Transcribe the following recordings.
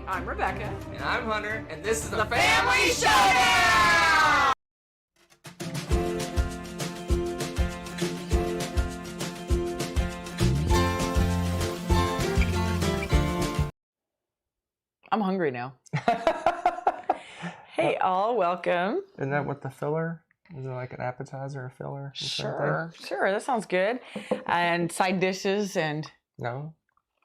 I'm Rebecca. And I'm Hunter, and this is the Family Showdown! I'm hungry now. Hey, all, welcome. Isn't that what the filler? Is it like an appetizer or filler? Sure, that sounds good. And side dishes and... No,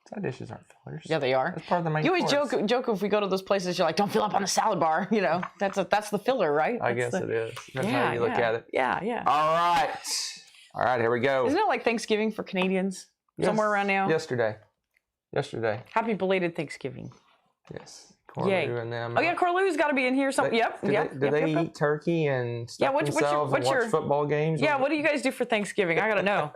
side dishes aren't fillers. Yeah, they are. That's part of the main You always course. joke if we go to those places, you're like, don't fill up on the salad bar. You know, that's the filler, right? I guess it is. That's how you look at it. Yeah. All right, here we go. Isn't it like Thanksgiving for Canadians? Yes. Somewhere around now? Yesterday. Happy belated Thanksgiving. Yes. Yay. And them. Oh yeah, Corlu's got to be in here. Do they eat turkey and stuff themselves and watch football games? Yeah, what do you guys do for Thanksgiving? I gotta know.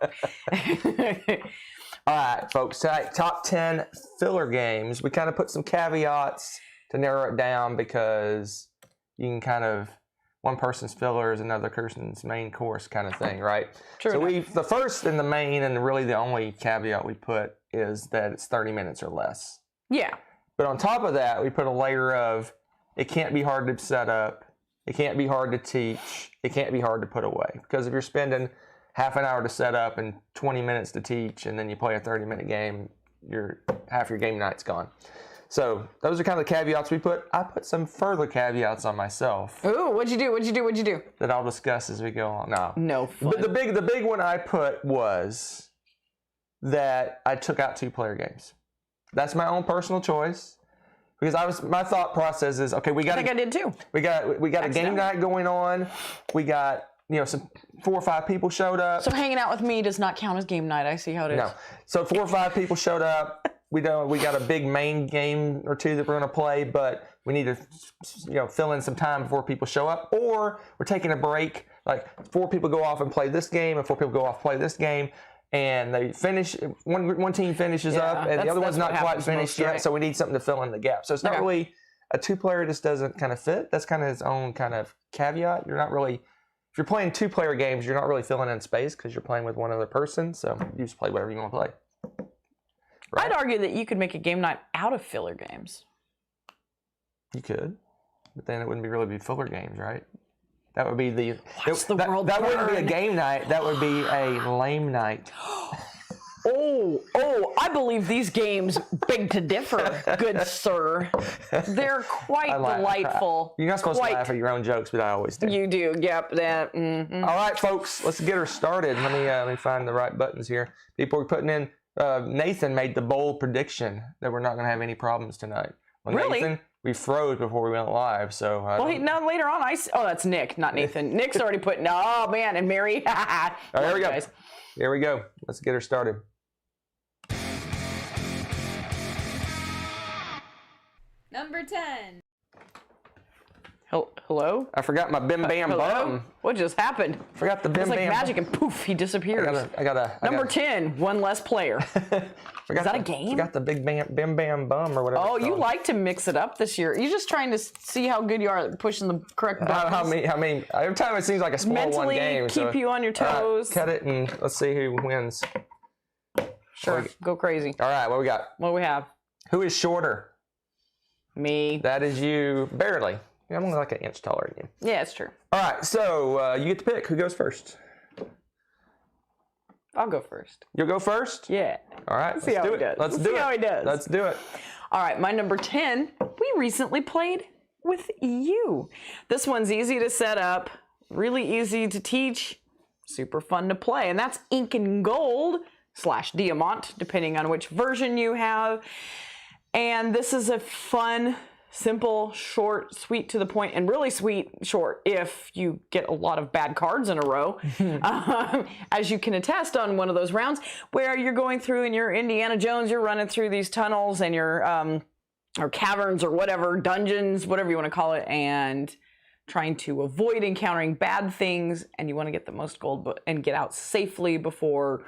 All right, folks. Tonight, top 10 filler games. We kind of put some caveats to narrow it down because you can kind of one person's filler is another person's main course kind of thing, right? True. So the first and the main and really the only caveat we put is that it's 30 minutes or less. Yeah. But on top of that, we put a layer of it can't be hard to set up, it can't be hard to teach, it can't be hard to put away. Because if you're spending half an hour to set up and 20 minutes to teach, and then you play a 30-minute game, half your game night's gone. So those are kind of the caveats we put. I put some further caveats on myself. Ooh, what'd you do? That I'll discuss as we go on. No fun. But the big one I put was that I took out 2-player games. That's my own personal choice, because my thought process is, okay, I think I did too. We got a game night going on. We got some 4 or 5 people showed up. So hanging out with me does not count as game night. I see how it is. No. So 4 or 5 people showed up. We got a big main game or 2 that we're going to play, but we need to fill in some time before people show up, or we're taking a break. Like 4 people go off and play this game, and 4 people go off and play this game. And they finish, one team finishes up, and the other one's not quite finished yet, so we need something to fill in the gap. So it's not really, a 2-player just doesn't kind of fit. That's kind of its own kind of caveat. You're not really, if you're playing 2-player games, you're not really filling in space because you're playing with one other person, so you just play whatever you want to play. Right? I'd argue that you could make a game night out of filler games. You could, but then it wouldn't really be filler games, right? That would be that wouldn't be a game night. That would be a lame night. Oh, I believe these games beg to differ, good sir. They're quite delightful. You're not supposed to laugh at your own jokes, but I always do. You do, yep. Mm-hmm. All right, folks, let's get her started. Let me find the right buttons here. People are putting in, Nathan made the bold prediction that we're not going to have any problems tonight. Well, really? Nathan, we froze before we went live, so... now later on, that's Nick, not Nathan. Nick's already put, oh, man, and Mary. All right, here we go. Here we go. Let's get her started. Number 10. Hello? I forgot my bim bam bum. What just happened? Forgot the bim bam. It's like magic, and poof, he disappears. Number 10, one less player. Is that a game? Forgot the big bim bam bum or whatever. Oh, you like to mix it up this year. You're just trying to see how good you are at pushing the correct buttons. How many? Every time it seems like a small one game. Mentally keep you on your toes. Cut it and let's see who wins. Sure, go crazy. All right, what we got? What do we have? Who is shorter? Me. That is you, barely. I'm only like an inch taller than you. Yeah, it's true. All right, so you get to pick. Who goes first? I'll go first. You'll go first? Yeah. All right, let's see how he does. Let's see how he does. Let's do it. All right, my number 10, we recently played with you. This one's easy to set up, really easy to teach, super fun to play, and that's Ink and Gold / Diamant, depending on which version you have. And this is a fun, simple, short, sweet to the point, and really sweet short if you get a lot of bad cards in a row, as you can attest on one of those rounds where you're going through and you're Indiana Jones, you're running through these tunnels and you're, or caverns or whatever, dungeons, whatever you want to call it, and trying to avoid encountering bad things, and you want to get the most gold and get out safely before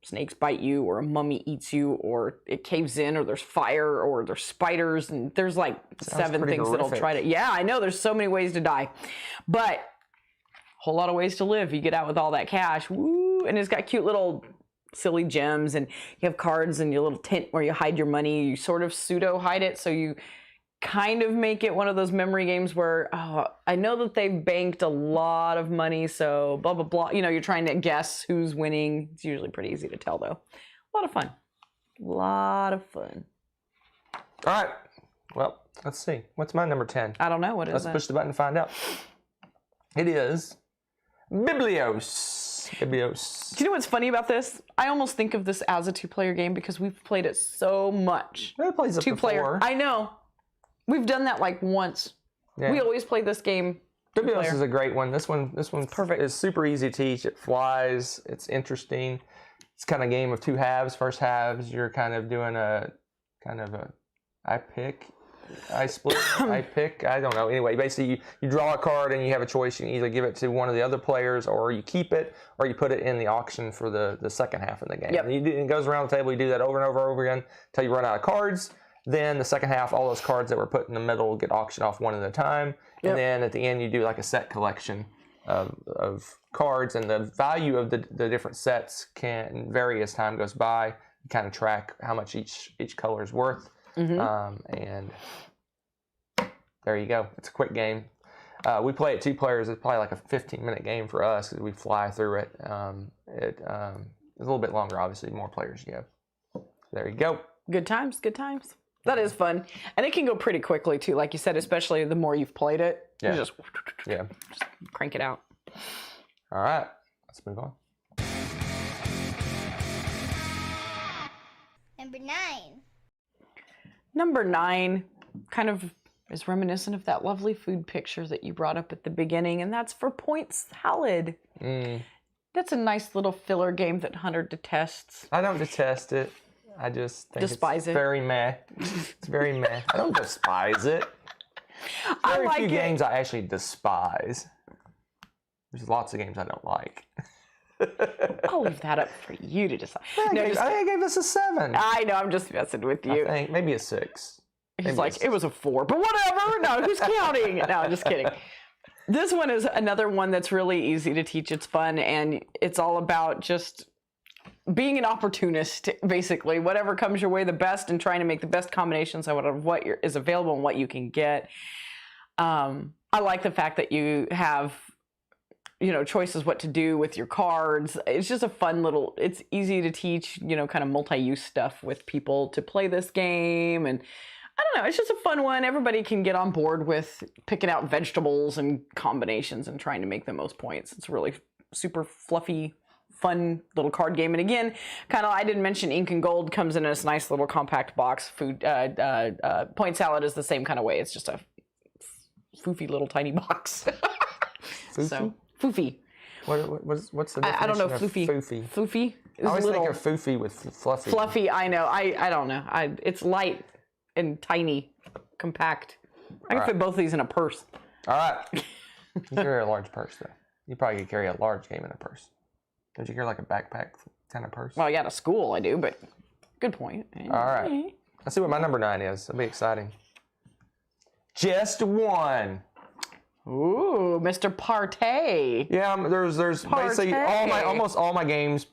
snakes bite you, or a mummy eats you, or it caves in, or there's fire, or there's spiders, and there's like 7 things that'll try to... Yeah, I know, there's so many ways to die. But whole lot of ways to live. You get out with all that cash. Woo! And it's got cute little silly gems, and you have cards in your little tent where you hide your money. You sort of pseudo hide it, so you kind of make it one of those memory games where, oh, I know that they've banked a lot of money, so blah, blah, blah. You know, you're trying to guess who's winning. It's usually pretty easy to tell, though. A lot of fun. A lot of fun. All right. Well, let's see. What's my number 10? I don't know. What is Let's that? push the button and find out. It is Biblios. Biblios. Do you know what's funny about this? I almost think of this as a two-player game because we've played it so much. It plays up to Two-player. 4. I know. We've done that like once. Yeah. We always play this game. Biblios is a great one. This one perfect. is super easy to teach. It flies. It's interesting. It's kind of a game of two halves. First halves, you're kind of doing a I pick, I split, I pick. I don't know. Anyway, basically, you draw a card and you have a choice. You can either give it to one of the other players, or you keep it, or you put it in the auction for the second half of the game. Yep. And it goes around the table. You do that over and over and over again until you run out of cards. Then the second half, all those cards that were put in the middle get auctioned off one at a time. Yep. And then at the end, you do like a set collection of cards, and the value of the different sets can vary as time goes by. You kind of track how much each color is worth. Mm-hmm. And there you go. It's a quick game. We play it 2 players. It's probably like a 15-minute game for us because we fly through it. It's a little bit longer, obviously, the more players you have. There you go. Good times, good times. That is fun. And it can go pretty quickly, too. Like you said, especially the more you've played it. Yeah. You just crank it out. All right. Let's move on. Number 9. Number 9 kind of is reminiscent of that lovely food picture that you brought up at the beginning, and that's for point salad. That's a nice little filler game that Hunter detests. I don't detest it. I just think Despise it's it. very meh. It's very meh. I don't despise it. I Very like few it. games I actually despise. There's lots of games I don't like. I'll leave that up for you to decide. I No, gave, just I gave this a 7. I know, I'm just messing with you. I think maybe a 6. He's Maybe like, a it was a 4, but whatever. No, who's counting? No, I'm just kidding. This one is another one that's really easy to teach. It's fun, and it's all about just being an opportunist, basically. Whatever comes your way the best, and trying to make the best combinations out of what is available and what you can get. I like the fact that you have, choices what to do with your cards. It's just a fun little, it's easy to teach, kind of multi-use stuff with people to play this game. And I don't know, it's just a fun one. Everybody can get on board with picking out vegetables and combinations and trying to make the most points. It's really super fluffy, fun little card game. And again, kind of, I didn't mention Ink and Gold comes in this nice little compact box. Point Salad is the same kind of way. It's just a foofy little tiny box. So, foofy. What's the definition I don't know, of floofy. foofy? Floofy is I always little. think of foofy with fluffy. Fluffy, I know. I don't know. It's light and tiny, compact. I can fit both of these in a purse. All right. You carry a large purse, though. You probably could carry a large game in a purse. Don't you carry like a backpack kind of purse? Well, yeah, to school I do, but good point. All right. Let's see what my number 9 is. It'll be exciting. Just one. Ooh, Mr. Partay. Yeah, there's basically Partay. almost all my games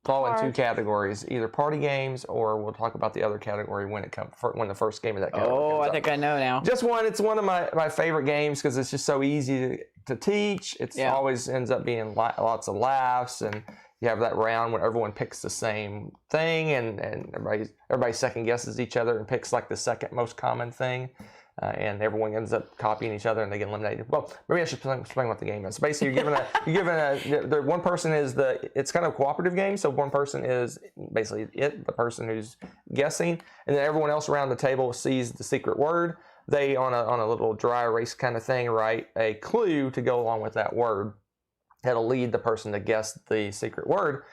fall in 2 Partay. categories, either party games, or we'll talk about the other category when the first game of that category Oh, comes I up. think I know now. Just one. It's one of my favorite games because it's just so easy to teach. It's always ends up being lots of laughs, and you have that round when everyone picks the same thing, and everybody second guesses each other and picks like the second most common thing. And everyone ends up copying each other, and they get eliminated. Well, maybe I should explain what the game is. Basically, the one person it's kind of a cooperative game. So one person is basically the person who's guessing, and then everyone else around the table sees the secret word. They on a little dry erase kind of thing write a clue to go along with that word. That'll lead the person to guess the secret word,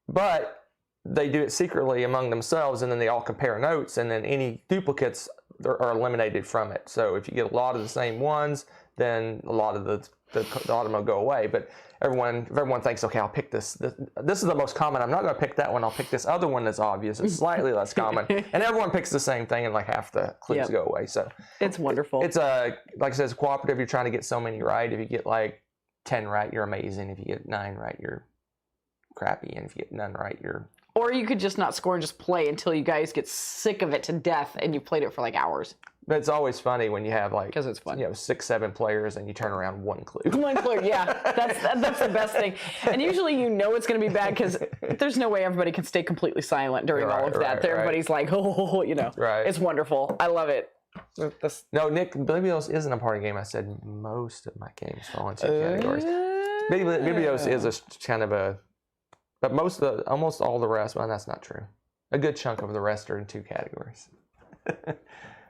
but they do it secretly among themselves, and then they all compare notes, and then any duplicates are eliminated from it. So if you get a lot of the same ones, then a lot of them will go away. But if everyone thinks, okay, I'll pick this is the most common. I'm not going to pick that one. I'll pick this other one that's obvious. It's slightly less common, and everyone picks the same thing, and like half the clues go away. So It's wonderful. it's like I said, it's cooperative. You're trying to get so many right. If you get like 10 right, you're amazing. If you get 9 right, you're crappy, and if you get none right, you're Or you could just not score and just play until you guys get sick of it to death and you played it for like hours. But it's always funny when you have like, 'Cause it's fun. 6, 7 players and you turn around one clue. One clue, yeah. That's the best thing. And usually you know it's going to be bad because there's no way everybody can stay completely silent during all of that. Everybody's like, oh, Right. It's wonderful. I love it. No, Nick, Biblios isn't a party game. I said most of my games fall into categories. Biblios is a kind of a, but almost all the rest, well, that's not true. A good chunk of the rest are in 2 categories.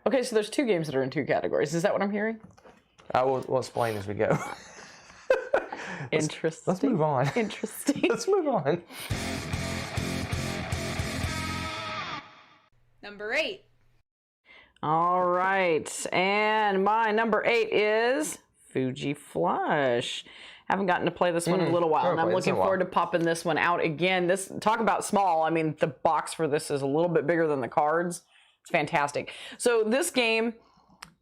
Okay, so there's 2 games that are in 2 categories. Is that what I'm hearing? We'll explain as we go. Interesting. Let's move on. Interesting. Let's move on. Number 8. All right, and my number 8 is Fuji Flush. Haven't gotten to play this one in a little while, and I'm looking forward to popping this one out again. Talk about small. I mean, the box for this is a little bit bigger than the cards. It's fantastic. So this game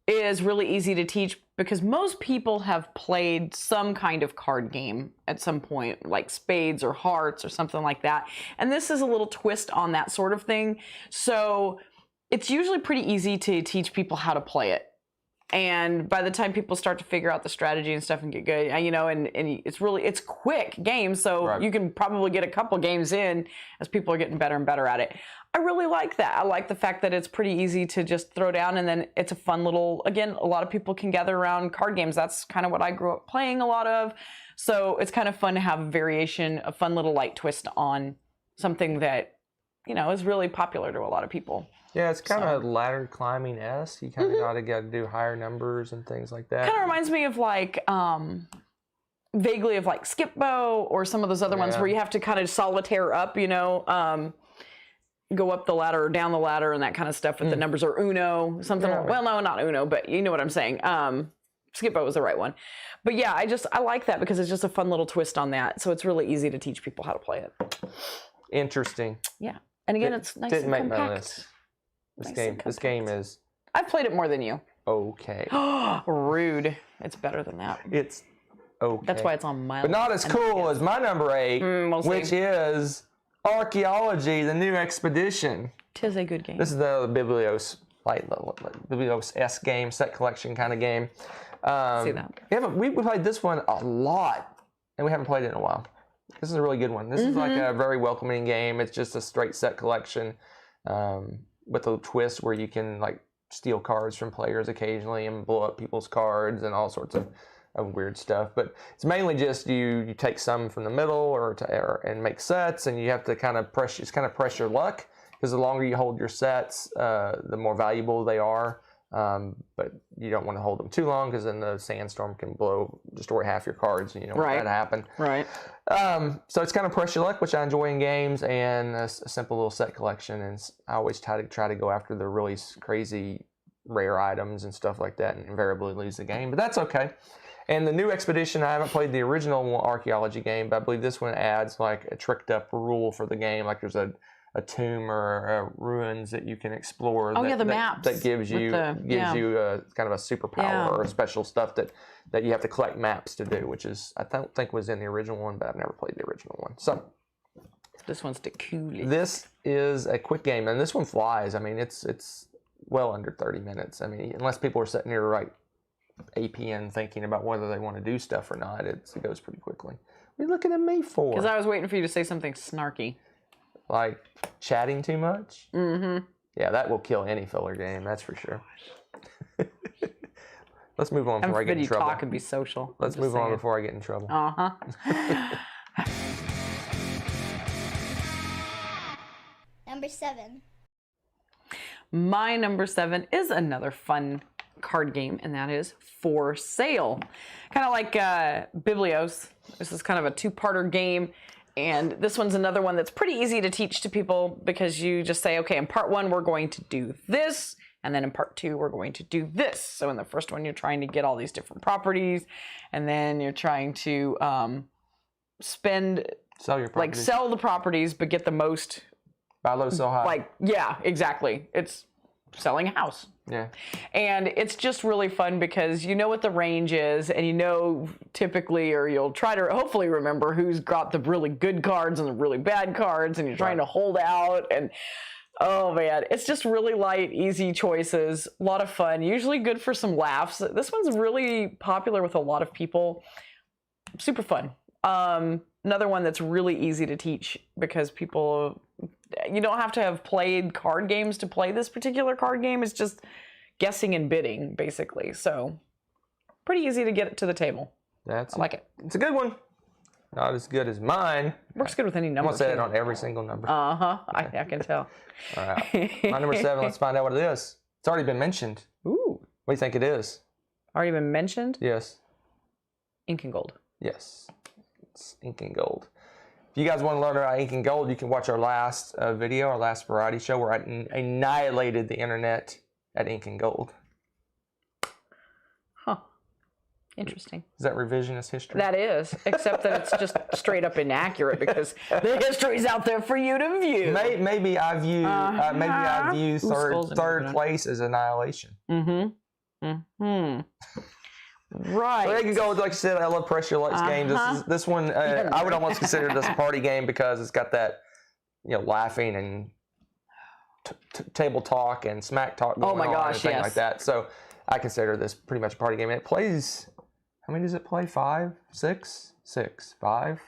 is really easy to teach because most people have played some kind of card game at some point, like spades or hearts or something like that. And this is a little twist on that sort of thing. So it's usually pretty easy to teach people how to play it. And by the time people start to figure out the strategy and stuff and get good, and it's quick game, so you can probably get a couple games in as people are getting better and better at it. I really like that. I like the fact that it's pretty easy to just throw down, and then it's a fun little, again, a lot of people can gather around card games. That's kind of what I grew up playing a lot of. So it's kind of fun to have a variation, a fun little light twist on something that, is really popular to a lot of people. Yeah, it's kind of ladder climbing-esque. You kind of got to do higher numbers and things like that. Kind of reminds me of like, vaguely of like Skip Bow or some of those other ones where you have to kind of solitaire up, go up the ladder or down the ladder and that kind of stuff with the numbers, or Uno, something. Yeah. Well, no, not Uno, but you know what I'm saying. Skip Bow was the right one. But yeah, I like that because it's just a fun little twist on that. So it's really easy to teach people how to play it. Interesting. Yeah. And again, it's nice and compact. Didn't make my list. This game is... I've played it more than you. Okay. Rude. It's better than that. It's okay. That's why it's on my list. But not as cool as my number 8, which is Archaeology, the New Expedition. Tis a good game. This is the Biblios, Biblios-esque game, set collection kind of game. See that. We played this one a lot, and we haven't played it in a while. This is a really good one. This is like a very welcoming game. It's just a straight set collection with a twist where you can like steal cards from players occasionally and blow up people's cards and all sorts of weird stuff. But it's mainly just you take some from the middle and make sets, and you have to kind of press your luck, because the longer you hold your sets, the more valuable they are. But you don't want to hold them too long, because then the sandstorm can destroy half your cards, and you don't want that to happen. Right. So it's kind of press your luck, which I enjoy in games, and a simple little set collection. And I always try to go after the really crazy rare items and stuff like that, and invariably lose the game. But that's okay. And the New Expedition, I haven't played the original Archaeology game, but I believe this one adds like a tricked up rule for the game. Like there's a tomb or ruins that you can explore. The maps. That gives you kind of a superpower or special stuff that you have to collect maps to do, which is I don't think was in the original one, but I've never played the original one. So this one's the coolest. This is a quick game, and this one flies. I mean, it's well under 30 minutes. I mean, unless people are sitting here like APN thinking about whether they want to do stuff or not, it goes pretty quickly. What are you looking at me for? Because I was waiting for you to say something snarky. Like chatting too much? Mm-hmm. Yeah, that will kill any filler game, that's for sure. Let's move on before I get in trouble. Talk and be social. Let's move on before I get in trouble. Number 7. My number 7 is another fun card game, and that is For Sale. Kind of like Biblios. This is kind of a 2-parter game. And this one's another one that's pretty easy to teach to people, because you just say, okay, in part 1, we're going to do this. And then in part 2, we're going to do this. So in the first one, you're trying to get all these different properties. And then you're trying to sell your properties. Sell the properties, but get the most. Buy low, sell high. Yeah, exactly. It's selling a house. Yeah. And it's just really fun because you know what the range is, and you know typically, or you'll try to hopefully remember who's got the really good cards and the really bad cards, and you're trying to hold out. And oh man, it's just really light, easy choices, a lot of fun, usually good for some laughs. This one's really popular with a lot of people. Super fun. Another one that's really easy to teach because you don't have to have played card games to play this particular card game. It's just guessing and bidding, basically. So pretty easy to get it to the table. I like it. It's a good one. Not as good as mine. Works good with any number. I'm going to say it on every single number. I can tell. All right. My number 7, let's find out what it is. It's already been mentioned. Ooh. What do you think it is? Already been mentioned? Yes. Ink and Gold. Yes. It's Ink and Gold. If you guys want to learn about Ink and Gold, you can watch our last video, our last variety show where I annihilated the internet at Ink and Gold. Huh. Interesting. Is that revisionist history? That is, except that it's just straight up inaccurate because the history's out there for you to view. Maybe I view third place as annihilation. Right. So Ink and Gold, like I said, I love pressure lights games. This one I would almost consider this a party game because it's got that, laughing and table talk and smack talk going on and things like that. So I consider this pretty much a party game. And it plays, how many does it play? 5, 6, 5?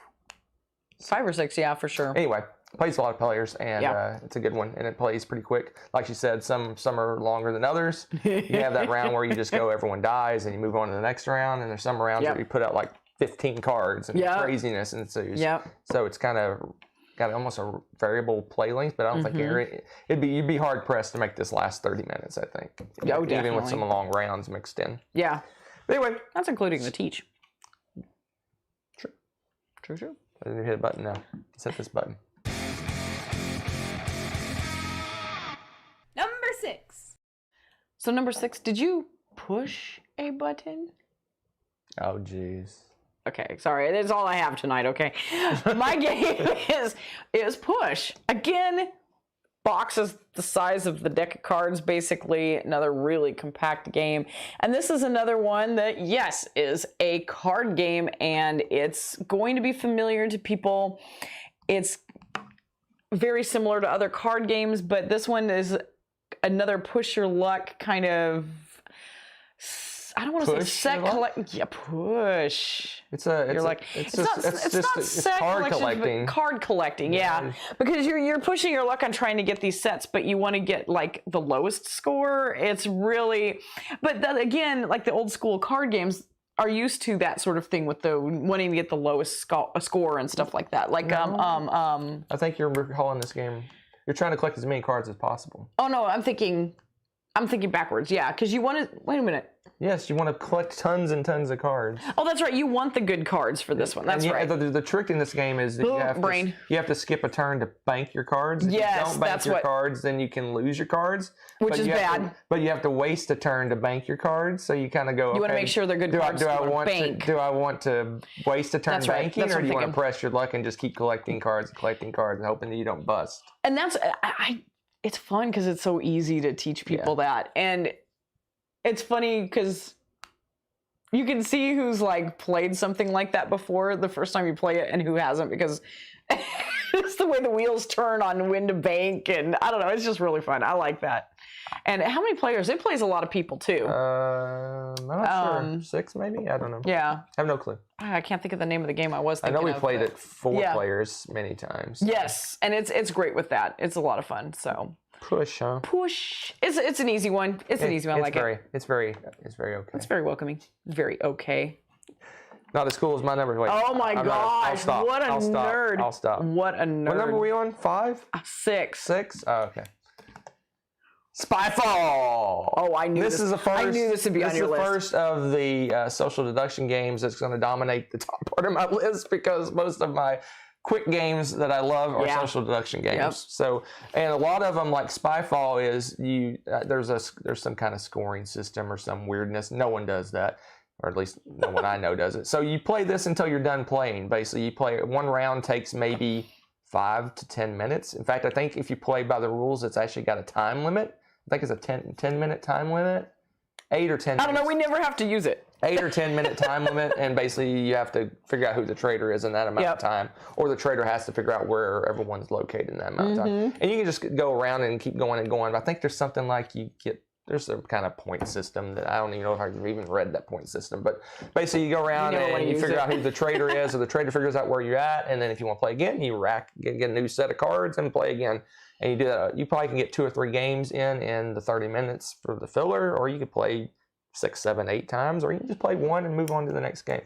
5 or 6, yeah, for sure. Anyway, it plays a lot of players, and it's a good one, and it plays pretty quick. Like you said, some are longer than others. You have that round where you just go, everyone dies, and you move on to the next round, and there's some rounds where you put out like 15 cards and craziness ensues. So it's kind of got almost a variable play length, but I don't think you'd be hard pressed to make this last 30 minutes, I think. Oh, even with some long rounds mixed in. Yeah. But anyway. That's including the teach. True. I didn't hit a button now. Let's hit this button. Number 6. So number 6, did you push a button? Oh, jeez. Okay, sorry. That's all I have tonight, okay? My game is push. Again, boxes the size of the deck of cards, basically. Another really compact game. And this is another one that, yes, is a card game, and it's going to be familiar to people. It's very similar to other card games, but this one is another push your luck kind of, I don't want to say set collect. Yeah, push. It's card collecting. Card collecting, yeah. Because you're pushing your luck on trying to get these sets, but you want to get like the lowest score. It's really, but then again, like the old school card games are used to that sort of thing with the wanting to get the lowest score and stuff like that. Like I think you're recalling this game. You're trying to collect as many cards as possible. Oh no, I'm thinking backwards. Yeah, because you want to. Wait a minute. Yes, you want to collect tons and tons of cards. Oh, that's right. You want the good cards for this one. That's right. The trick in this game is that you have to skip a turn to bank your cards. If you don't bank your cards, then you can lose your cards. Which is bad. But you have to waste a turn to bank your cards. So you kind of go, you want to make sure they're good cards. Do I want to waste a turn banking, or do you want to press your luck and just keep collecting cards and hoping that you don't bust? And that's, it's fun because it's so easy to teach people that. And it's funny because you can see who's like played something like that before the first time you play it and who hasn't, because it's the way the wheels turn on when to bank, and I don't know, it's just really fun. I like that. And how many players? It plays a lot of people too. I'm not sure. 6 maybe? I don't know. Yeah. I have no clue. I can't think of the name of the game I was thinking of. I know we played it 4 players many times. So. Yes, and it's great with that. It's a lot of fun. So push, huh? Push. It's an easy one. It's an easy one. I like it. It's very okay. It's very welcoming. Very okay. Not as cool as my number. Wait, oh my gosh! What a nerd! I'll stop. What a nerd! What number are we on? 5? 6. 6? Oh, okay. Spyfall. Oh, I knew this. I knew this would be on your list. This is the first of the social deduction games that's going to dominate the top part of my list, because most of my quick games that I love are social deduction games. Yep. So, and a lot of them, like Spyfall, is there's some kind of scoring system or some weirdness. No one does that, or at least no one I know does it. So you play this until you're done playing. Basically, you play one round takes maybe 5 to 10 minutes. In fact, I think if you play by the rules, it's actually got a time limit I think it's a 10-minute time limit. 8 or 10 minutes. I don't know. We never have to use it. 8 or 10-minute time limit, and basically you have to figure out who the traitor is in that amount of time, or the traitor has to figure out where everyone's located in that amount of time. And you can just go around and keep going and going. But I think there's something like there's some kind of point system that I don't even know if I've even read that point system. But basically you go around and you figure out who the traitor is, or the traitor figures out where you're at, and then if you want to play again, you get a new set of cards and play again. And you do that. You probably can get 2 or 3 games in the 30 minutes for the filler, or you could play 6, 7, 8 times, or you can just play one and move on to the next game.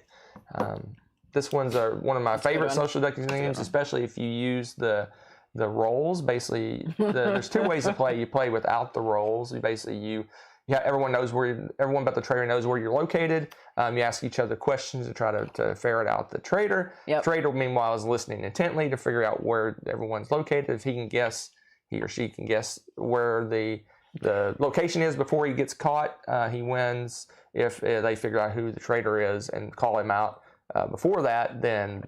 This one's one of my favorite social deduction games, especially if you use the roles. Basically, there's 2 ways to play. You play without the roles. Everyone but the traitor knows where you're located. You ask each other questions to try to ferret out the traitor. Yep. Traitor, meanwhile, is listening intently to figure out where everyone's located. If he or she can guess where the location is before he gets caught, he wins. If they figure out who the traitor is and call him out before that, then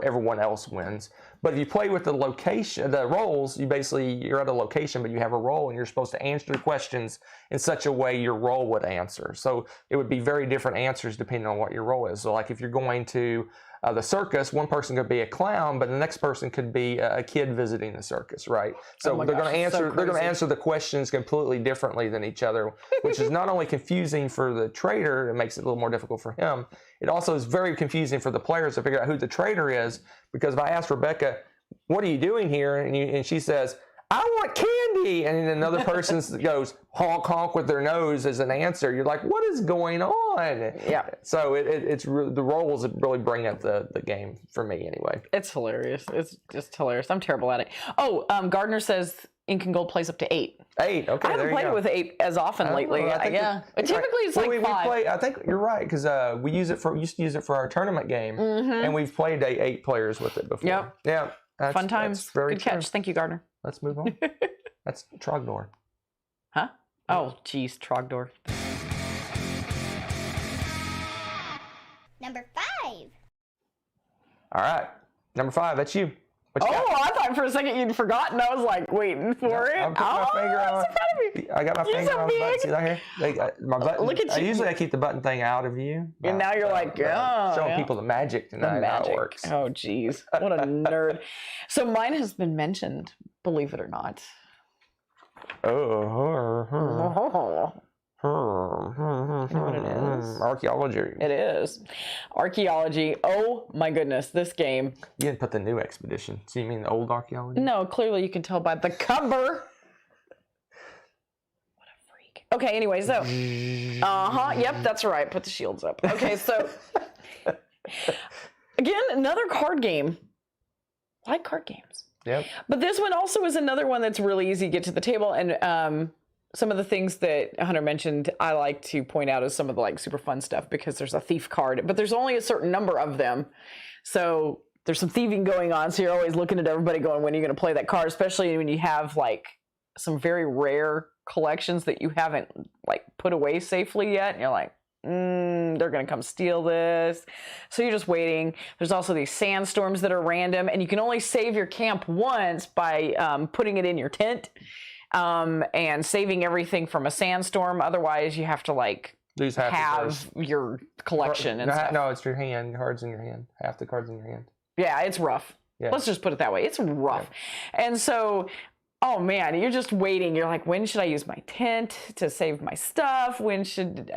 everyone else wins. But if you play with the roles, you're at a location, but you have a role, and you're supposed to answer the questions in such a way your role would answer. So it would be very different answers depending on what your role is. So like if you're going to the circus, one person could be a clown, but the next person could be a kid visiting the circus, right? So they're going to answer the questions completely differently than each other, which is not only confusing for the traitor, it makes it a little more difficult for him. It also is very confusing for the players to figure out who the traitor is, because if I ask Rebecca, "What are you doing here?" and she says, "I want candy," and then another person goes honk honk with their nose as an answer, you're like, what is going on? Yeah. So the roles really bring up the game for me anyway. It's hilarious. It's just hilarious. I'm terrible at it. Oh, Gardner says Ink and Gold plays up to 8. 8. Okay. I haven't played it with 8 as often lately. Typically it's like 5. We play. I think you're right, because we used to use it for our tournament game, and we've played 8 players with it before. Yep. Yeah. Fun times. Very Good catch. Thank you, Gardner. Let's move on. That's Trogdor. Huh? Oh, geez, Trogdor. Number 5. All right. Number 5, that's you. What you got? I thought for a second you'd forgotten. I was like waiting for it. I'm putting my finger on. So proud of you. I got my You're finger so on the button. big. See that here? My button. Look at you. Usually I keep the button thing out of view. And now you're like, showing people the magic tonight. The magic. How it works. Oh, geez. What a nerd. So mine has been mentioned, believe it or not. Archaeology. It is. Archaeology. Oh my goodness, this game. You didn't put the new expedition. So you mean the old archaeology? No, clearly you can tell by the cover. What a freak. Okay, anyway, so. Yep, that's right. Put the shields up. Okay, so. Again, another card game. I like card games. Yep. But this one also is another one that's really easy to get to the table. And some of the things that Hunter mentioned, I like to point out as some of the like super fun stuff, because there's a thief card, but there's only a certain number of them. So there's some thieving going on. So you're always looking at everybody going, when are you going to play that card? Especially when you have like some very rare collections that you haven't like put away safely yet. And you're like, they're going to come steal this. So you're just waiting. There's also these sandstorms that are random, and you can only save your camp once by putting it in your tent and saving everything from a sandstorm. Otherwise, you have to like have your collection and stuff. No, it's your hand. Cards in your hand. Half the cards in your hand. Yeah, it's rough. Yeah. Let's just put it that way. It's rough. Yeah. And so, oh man, you're just waiting. You're like, when should I use my tent to save my stuff? When should, do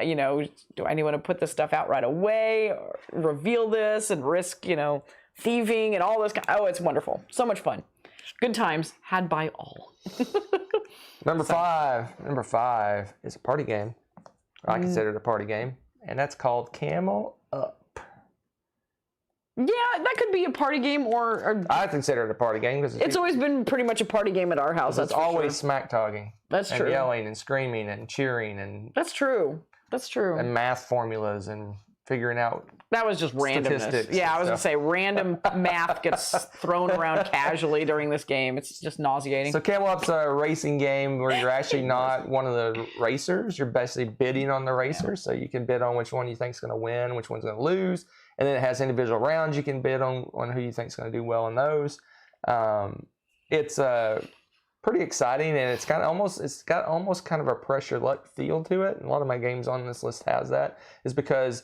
I want to put this stuff out right away or reveal this and risk, thieving and all this? Oh, it's wonderful. So much fun. Good times had by all. Number 5 is a party game. I consider it a party game, and that's called Camel Up. Yeah, that could be a party game, or I consider it a party game because it's always been pretty much a party game at our house. It's always smack talking. That's true. And yelling and screaming and cheering and. That's true. That's true. And math formulas and figuring out. That was just randomness. Yeah, I was gonna say random math gets thrown around casually during this game. It's just nauseating. So Camel Up's a racing game where you're actually not one of the racers. You're basically bidding on the racers. So you can bid on which one you think is going to win, which one's going to lose. And then it has individual rounds you can bid on who you think is going to do well in those. It's pretty exciting, and it's got almost kind of a pressure luck feel to it. And a lot of my games on this list has that, is because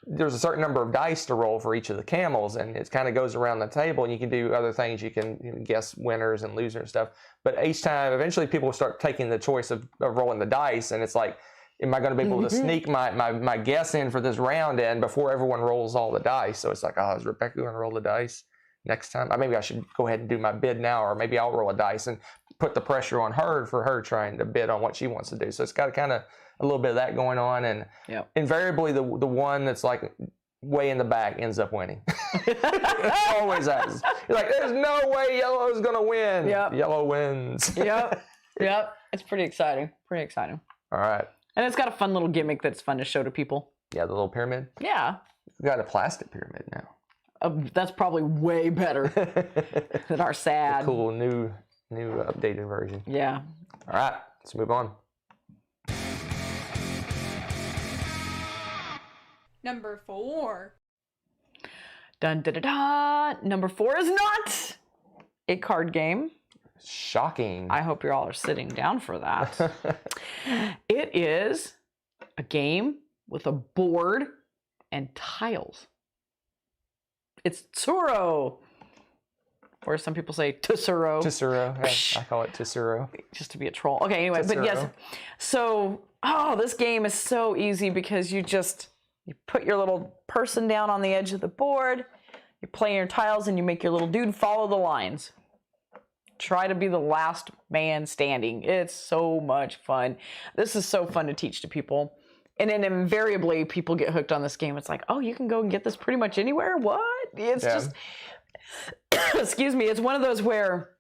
there's a certain number of dice to roll for each of the camels, and it kind of goes around the table, and you can do other things. You can guess winners and losers and stuff. But each time, eventually people will start taking the choice of rolling the dice, and it's like, am I going to be able to sneak my guess in for this round in before everyone rolls all the dice? So it's like, oh, is Rebecca going to roll the dice next time? Maybe I should go ahead and do my bid now, or maybe I'll roll a dice and put the pressure on her for her trying to bid on what she wants to do. So it's got kind of a little bit of that going on, and invariably the one that's like way in the back ends up winning. It always has. You're like, there's no way yellow's gonna win. Yep. Yellow wins. Yep. It's pretty exciting. All right. And it's got a fun little gimmick that's fun to show to people. Yeah, the little pyramid. Yeah. We've got a plastic pyramid now. That's probably way better than our sad. Cool new updated version. Yeah. All right, let's move on. Number 4. Dun da da da. Number 4 is not a card game. Shocking. I hope you all are sitting down for that. It is a game with a board and tiles. It's Tsuro. Or some people say Tsuro. Tsuro. Yeah, I call it Tsuro. Just to be a troll. Okay, anyway, but yes. So, this game is so easy because you put your little person down on the edge of the board, you play your tiles, and you make your little dude follow the lines. Try to be the last man standing. It's so much fun. This is so fun to teach to people. And then invariably, people get hooked on this game. It's like, oh, you can go and get this pretty much anywhere? What? It's just, excuse me, it's one of those where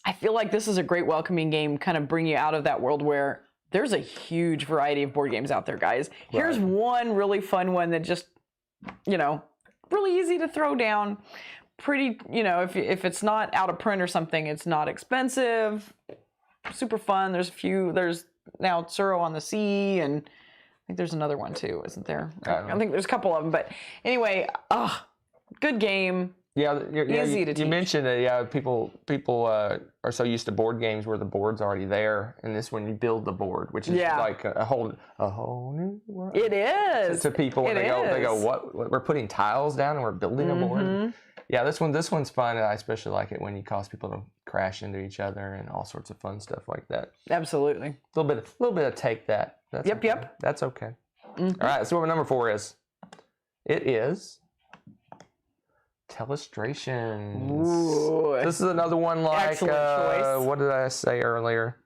I feel like this is a great welcoming game, kind of bring you out of that world where there's a huge variety of board games out there, guys. Right. Here's one really fun one that just, really easy to throw down. Pretty, if it's not out of print or something, it's not expensive. Super fun. There's now Tsuro on the Sea, and I think there's another one too, isn't there? I think there's a couple of them, but anyway, good game. Yeah, easy to teach. You mentioned that. Yeah, people are so used to board games where the board's already there, and this one you build the board, which is like a whole new world. It is to people. They go, what? We're putting tiles down and we're building a board. Yeah, this one's fun. I especially like it when you cause people to crash into each other and all sorts of fun stuff like that. Absolutely. A little bit of take that. That's okay. Yep. That's okay. All right, let's see what number 4 is. It is Telestrations. Ooh. This is another one like, excellent choice. What did I say earlier?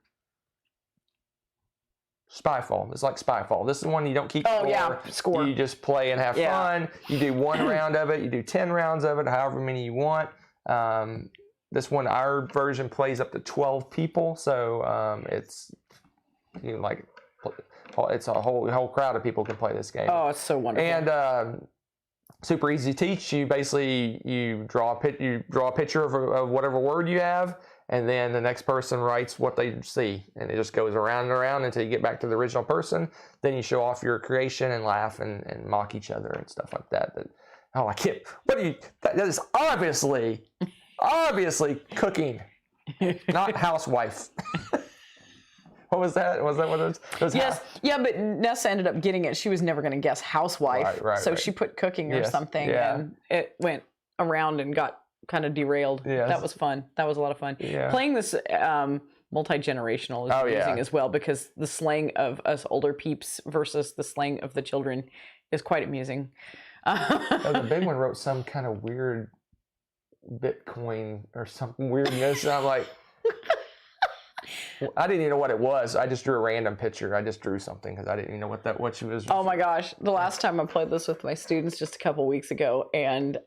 Spyfall. It's like Spyfall. This is one you don't keep score. Oh, yeah. Score. You just play and have fun. You do 1 round of it. You do 10 rounds of it, however many you want. This one, our version plays up to 12 people. So it's it's a whole crowd of people can play this game. Oh, it's so wonderful. And super easy to teach. You basically draw a picture of whatever word you have, and then the next person writes what they see, and it just goes around and around until you get back to the original person. Then you show off your creation and laugh and mock each other and stuff like that. I can't. That is obviously cooking, not housewife. What was that? Was that what it was? Yes. Yeah, but Nessa ended up getting it. She was never going to guess housewife. Right. So she put cooking or something, and it went around and got kind of derailed. Yes. That was fun. That was a lot of fun. Yeah. Playing this multi-generational is amazing as well, because the slang of us older peeps versus the slang of the children is quite amusing. The big one wrote some kind of weird Bitcoin or something weirdness. And I'm like, I didn't even know what it was. I just drew a random picture. I just drew something because I didn't even know what she was. Oh my gosh. The last time I played this with my students just a couple weeks ago, and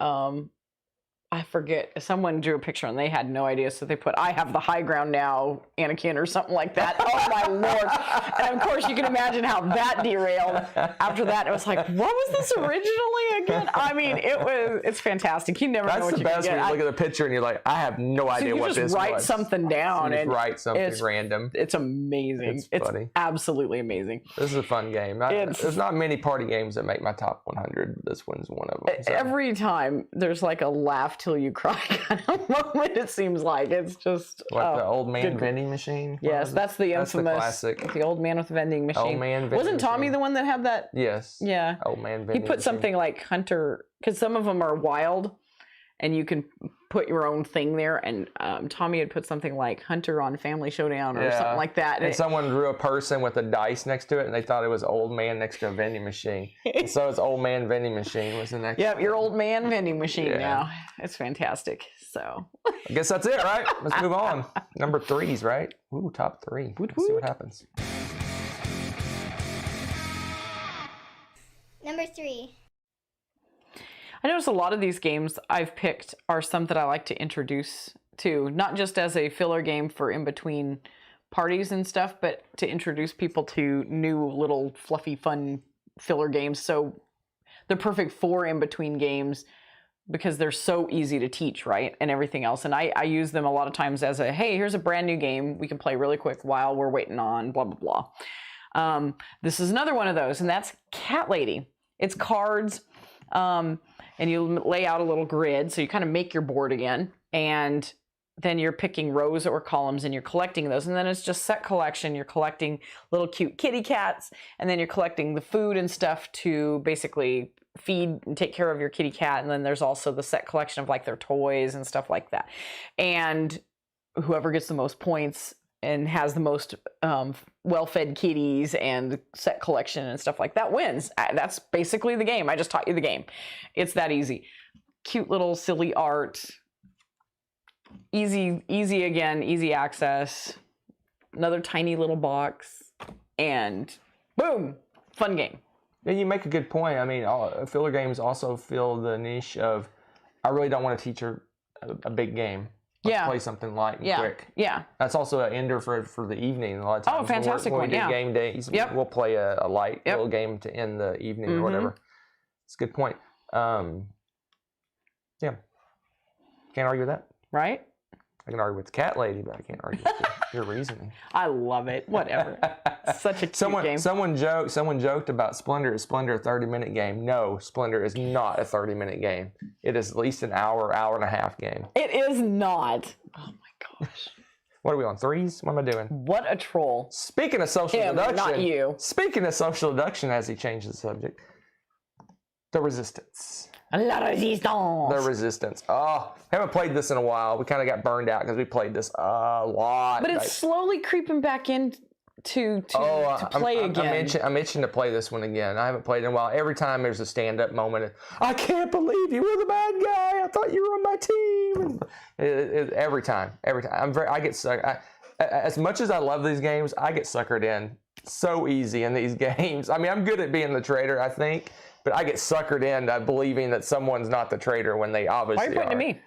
I forget, someone drew a picture and they had no idea, so they put, "I have the high ground now, Anakin," or something like that. Oh my Lord. And of course you can imagine how that derailed after that. It was like, what was this originally again? I mean, it's fantastic. You never know what you're going to get. That's the best when you look at the picture and you're like, I have no idea what this was. You just write something down. You just write something random. It's amazing. It's funny. Absolutely amazing. This is a fun game. There's not many party games that make my top 100. This one's one of them. So. Every time there's like a laugh laugh till you cry kind of moment. It seems like it's just What, the old man good. vending machine? Yes, that's the That's the infamous classic. the old man with the vending machine. Old man vending Wasn't Tommy machine. the one that had that? Yes. Yeah. Old man He vending put machine. something like Hunter, because some of them are wild, and you can put your own thing there. And Tommy had put something like Hunter on Family Showdown or something like that. And someone drew a person with a dice next to it, and they thought it was old man next to a vending machine. And so it's old man vending machine was the next. Yep, your old man vending machine Yeah. now. It's fantastic. So I guess that's it, right? Let's move on. Number 3's right. Ooh, top 3. Let's see what happens. Number 3. I notice a lot of these games I've picked are some that I like to introduce to, not just as a filler game for in between parties and stuff, but to introduce people to new little fluffy fun filler games. So they're perfect for in between games because they're so easy to teach, right? And everything else. And I use them a lot of times as a, hey, here's a brand new game we can play really quick while we're waiting on blah, blah, blah. This is another one of those, and that's Cat Lady. It's cards. And you lay out a little grid, so you kind of make your board again, and then you're picking rows or columns and you're collecting those, and then it's just set collection. You're collecting little cute kitty cats, and then you're collecting the food and stuff to basically feed and take care of your kitty cat, and then there's also the set collection of like their toys and stuff like that. And whoever gets the most points and has the most well-fed kitties and set collection and stuff like that wins. That's basically the game. I just taught you the game. It's that easy. Cute little silly art. Easy again, easy access. Another tiny little box. And boom, fun game. Yeah, you make a good point. I mean, filler games also fill the niche of, I really don't want to teach her a big game. Let's play something light and quick. Yeah. That's also an ender for the evening. A lot of times. Oh, fantastic when we one, do yeah. game days, we'll play a light little game to end the evening or whatever. It's a good point. Yeah. Can't argue with that. Right? I can argue with the Cat Lady, but I can't argue with your reasoning. I love it. Whatever. Such a cute game. Someone joked about Splendor. Is Splendor a 30-minute game? No, Splendor is not a 30-minute game. It is at least an hour and a half game. It is not. Oh my gosh. What are we on, 3s? What am I doing? What a troll. Speaking of social Him, deduction. not you. Speaking of social deduction, as he changed the subject, the Resistance. La Resistance. The Resistance. Oh, haven't played this in a while. We kind of got burned out because we played this a lot. But it's slowly creeping back in to play again. I'm itching to play this one again. I haven't played it in a while. Every time there's a stand-up moment, I can't believe you were the bad guy. I thought you were on my team. Every time. I get sucked. As much as I love these games, I get suckered in so easy in these games. I mean, I'm good at being the traitor, I think, but I get suckered in believing that someone's not the traitor when they obviously Why are you pointing to me?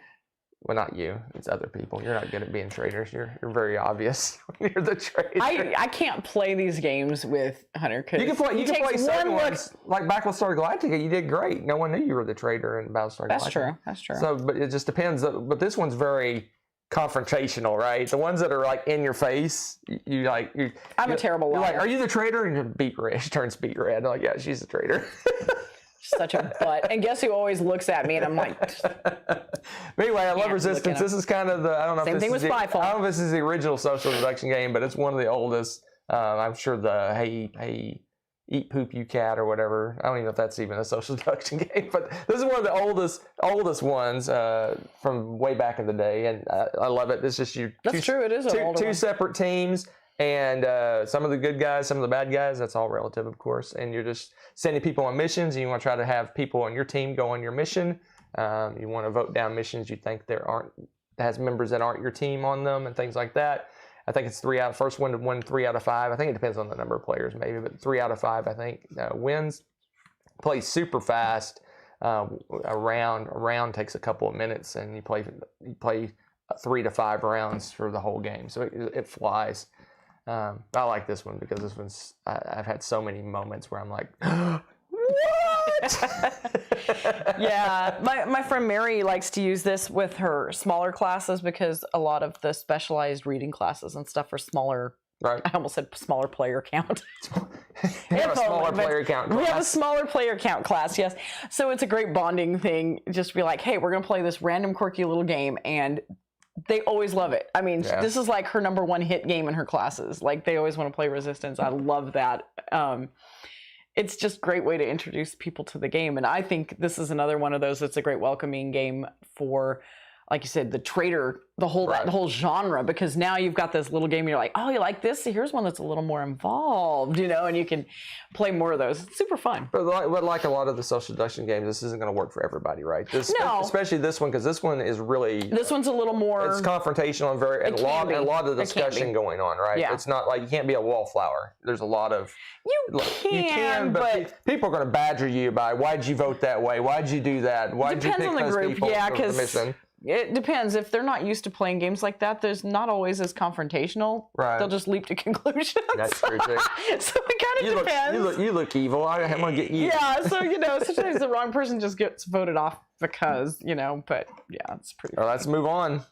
Well, not you. It's other people. You're not good at being traitors. You're very obvious when you're the traitor. I can't play these games with Hunter because You can play certain ones like Battlestar Galactica. You did great. No one knew you were the traitor in Battlestar Galactica. That's true. So, but it just depends. But this one's very confrontational, right? The ones that are like in your face, I'm a terrible liar. You're like, are you the traitor? And you're beet red. She turns beet red. I'm like, yeah, she's the traitor. Such a butt. And guess who always looks at me and I'm like. But anyway, I love Resistance. This is kind of I don't know if this is I don't know if this is the original social deduction game, but it's one of the oldest. I'm sure the hey eat poop you cat or whatever. I don't even know if that's even a social deduction game, but this is one of the oldest ones from way back in the day, and I love it. It's just That's true. It is two separate teams. And some of the good guys, some of the bad guys, that's all relative, of course. And you're just sending people on missions, and you want to try to have people on your team go on your mission. You want to vote down missions you think that has members that aren't your team on them and things like that. I think it's first one to win 3 out of 5. I think it depends on the number of players maybe, but 3 out of 5 I think wins. Plays super fast. A round takes a couple of minutes, and you play 3 to 5 rounds for the whole game, so it flies. I like this one because this one's I've had so many moments where I'm like, what? Yeah, my friend Mary likes to use this with her smaller classes because a lot of the specialized reading classes and stuff are smaller Right. I almost said smaller player count. We have a If smaller only, but player count We have a class. smaller player count class, yes. So it's a great bonding thing. Just be like, hey, we're going to play this random quirky little game. And they always love it. I mean, Yeah. this is like her #1 hit game in her classes. Like, they always want to play Resistance. I love that. It's just a great way to introduce people to the game. And I think this is another one of those that's a great welcoming game for, like you said, the trader, the whole genre, because now you've got this little game and you're like, oh, you like this? Here's one that's a little more involved, and you can play more of those. It's super fun. But like a lot of the social deduction games, this isn't going to work for everybody, right? No. Especially this one, because this one is really... This one's a little more... It's confrontational and a lot of discussion going on, right? Yeah. It's not like you can't be a wallflower. There's a lot of... You can, but people are going to badger you by, why'd you vote that way? Why'd you do that? Why'd you depends pick on the those group. people Yeah, for because permission? it depends. If they're not used to playing games like that, there's not always as confrontational. Right. They'll just leap to conclusions. That's true, too. So it kind of depends. You look evil. I'm going to get you. Yeah, so, sometimes the wrong person just gets voted off because, but yeah, it's pretty All right, let's move on.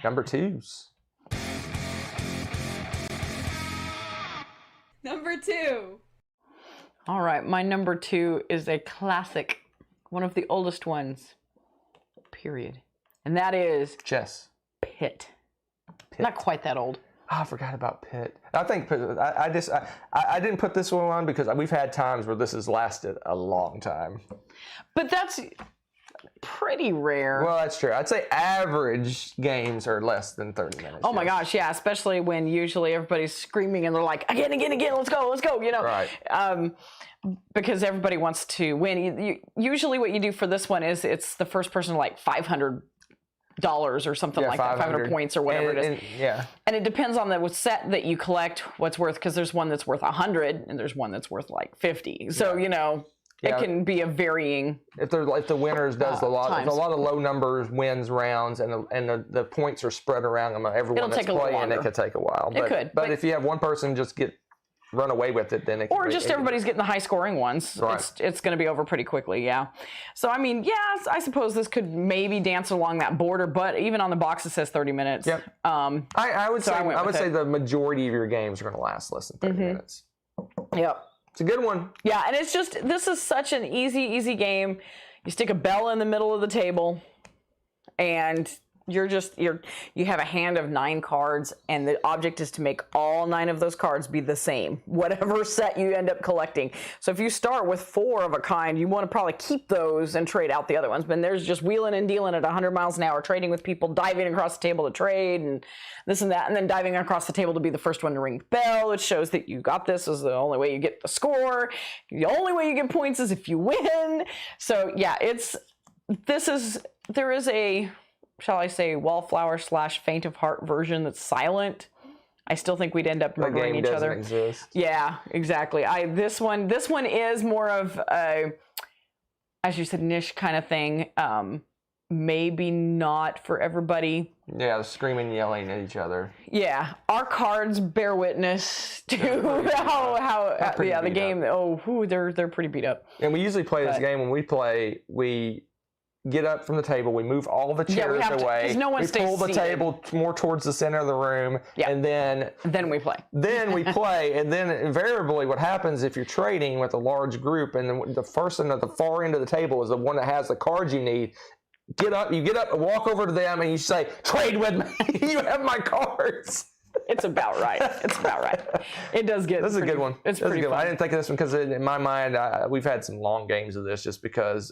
Number 2s. Number 2. All right, my number 2 is a classic, one of the oldest ones, period. And that is Chess. Pit. Not quite that old. Oh, I forgot about Pit. I think I didn't put this one on because we've had times where this has lasted a long time. But that's pretty rare. Well, that's true. I'd say average games are less than 30 minutes. Oh my gosh, yeah, especially when usually everybody's screaming and they're like, again, let's go, Right. Because everybody wants to win. Usually what you do for this one is it's the first person to like $500 or something like that, 500 points or whatever it is. Yeah. And it depends on the set that you collect, what's worth, because there's one that's worth 100 and there's one that's worth like 50. So, it can be a varying. If the winners does a lot times. of low numbers wins rounds and the points are spread around them, everyone that's playing, it could take a while. It could. But if you have one person just run away with it, then it or just everybody's getting the high scoring ones. Right. It's going to be over pretty quickly, yeah. So, I mean, yes, I suppose this could maybe dance along that border, but even on the box it says 30 minutes. Yep. I would say the majority of your games are going to last less than 30 minutes. Yep. It's a good one. Yeah, and this is such an easy game. You stick a bell in the middle of the table, and you have a hand of 9 cards, and the object is to make all 9 of those cards be the same, whatever set you end up collecting. So if you start with 4 of a kind, you want to probably keep those and trade out the other ones. But there's just wheeling and dealing at 100 miles an hour, trading with people, diving across the table to trade, and this and that, and then diving across the table to be the first one to ring the bell, which shows that you got this. Is the only way you get the score. The only way you get points is if you win. So yeah, there is a, shall I say, wallflower / faint of heart version that's silent. I still think we'd end up murdering each other. Exist. Yeah, exactly. This one is more of a, as you said, niche kind of thing. Maybe not for everybody. Yeah, screaming, yelling at each other. Yeah, our cards bear witness to how the game. They're pretty beat up. And we usually play this game when we play. We get up from the table, we move all the chairs away, 'cause no one we stays pull the seated. table more towards the center of the room, and then we play. Then we play, and then invariably what happens if you're trading with a large group, and then the person at the far end of the table is the one that has the cards you need. You get up and walk over to them, and you say, "Trade with me. You have my cards." It's about right. It does get. This is a good one. It's pretty good fun. I didn't think of this one because in my mind, we've had some long games of this just because